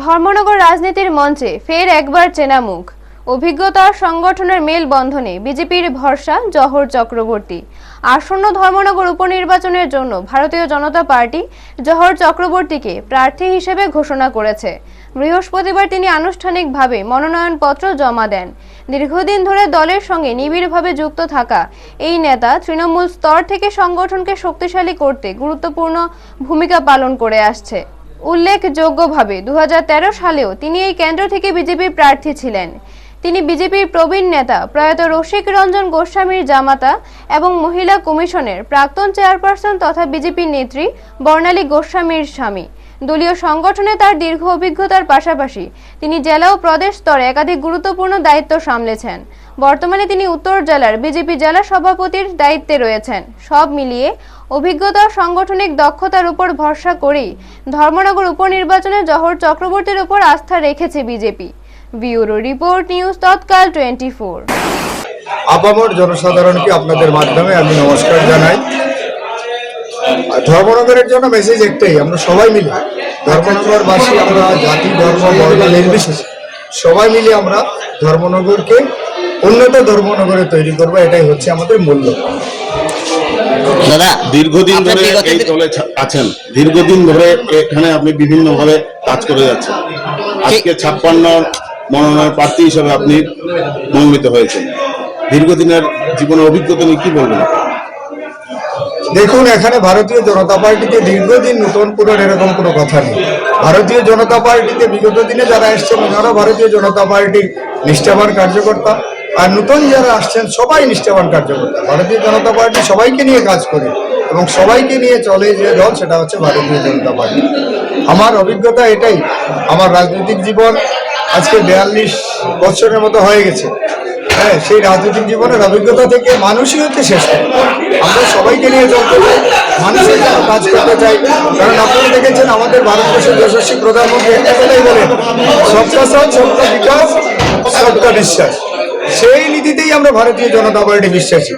ধর্মনগর রাজনীতির মঞ্চে ফের একবার চেনা মুখ। অভিজ্ঞতা সংগঠনের মেল বন্ধনে বিজেপির ভরসা জহর চক্রবর্তী। আসন্ন ধর্মনগর উপনির্বাচনের জন্য ভারতীয় জনতা পার্টি জহর চক্রবর্তীকে প্রার্থী হিসেবে ঘোষণা করেছে। বৃহস্পতিবার তিনি আনুষ্ঠানিকভাবে মনোনয়নপত্র জমা দেন। দীর্ঘদিন ধরে দলের সঙ্গে নিবিড়ভাবে যুক্ত থাকা এই নেতা তৃণমূল স্তর থেকে সংগঠনকে শক্তিশালী করতে গুরুত্বপূর্ণ ভূমিকা পালন করে আসছে। উল্লেখযোগ্যভাবে 2013 সালেও তিনি এই কেন্দ্র থেকে বিজেপির প্রার্থী ছিলেন। তিনি বিজেপির প্রবীণ নেতা প্রয়াত রসিক রঞ্জন গোস্বামীর জামাতা এবং মহিলা কমিশনের প্রাক্তন চেয়ারপারসন তথা বিজেপি নেত্রী বর্ণালী গোস্বামীর স্বামী। দলীয় সংগঠনে তার দীর্ঘ অভিজ্ঞতার পাশাপাশি তিনি জেলা ও প্রদেশ স্তরে একাধিক গুরুত্বপূর্ণ দায়িত্ব সামলেছেন। বর্তমানে তিনি উত্তর জেলার বিজেপি জেলা সভাপতির দায়িত্বে রয়েছেন। সব মিলিয়ে অভিজ্ঞতা ও সাংগঠনিক দক্ষতার উপর ভরসা করেই ধর্মনগর উপনির্বাচনে জহর চক্রবর্তীর উপর আস্থা রেখেছে বিজেপি। ব্যুরো রিপোর্ট, নিউজ তৎকাল 24। আপামর জনসাধারণকে আপনাদের মাধ্যমে আমি নমস্কার জানাই। ধর্মনগরের জন্য মেসেজ একটাই, আমরা সবাই মিলে ধর্মনগরবাসী, আমরা জাতি ধর্ম বর্ণ নির্বিশেষে সবাই মিলে আমরা ধর্মনগরকে উন্নত ধর্মনগরে তৈরি করবো, এটাই হচ্ছে আমাদের মূল্য। দাদা, দীর্ঘদিন ধরে এই দলে আছেন, দীর্ঘদিন ধরে এখানে আপনি বিভিন্ন ভাবে কাজ করে যাচ্ছেন। আজকে 56 মনোনয়ন প্রার্থী হিসেবে আপনি মনোনীত হয়েছেন। দীর্ঘদিনের জীবনের অভিজ্ঞতা নিয়ে কি বলবেন? দেখুন, এখানে ভারতীয় জনতা পার্টিতে দীর্ঘদিন নতুন পুরোর এরকম কোনো কথা নেই। ভারতীয় জনতা পার্টিতে বিগত দিনে যারা এসছেন ওনারা ভারতীয় জনতা পার্টির নিষ্ঠাবান কার্যকর্তা, আর নতুন যারা আসছেন সবাই নিষ্ঠাবান কার্যকর্তা। ভারতীয় জনতা পার্টি সবাইকে নিয়ে কাজ করে এবং সবাইকে নিয়ে চলে যে দল, সেটা হচ্ছে ভারতীয় জনতা পার্টি। আমার অভিজ্ঞতা এটাই। আমার রাজনৈতিক জীবন আজকে 42 বছরের মতো হয়ে গেছে। হ্যাঁ, সেই রাজনৈতিক জীবনের অভিজ্ঞতা থেকে মানুষই হচ্ছে শ্রেষ্ঠ। আমরা সবাইকে নিয়ে চলতে চাই, মানুষের জন্য কাজ করতে চাই। কারণ আপনারা দেখেছেন আমাদের ভারতবর্ষের যশস্বী প্রধানমন্ত্রী একটা কথাই বলেন, সবকা সাথ সবকা বিকাশ সবকা বিশ্বাস। সেই নীতিতেই আমরা ভারতীয় জনতা পার্টি বিশ্বাসী।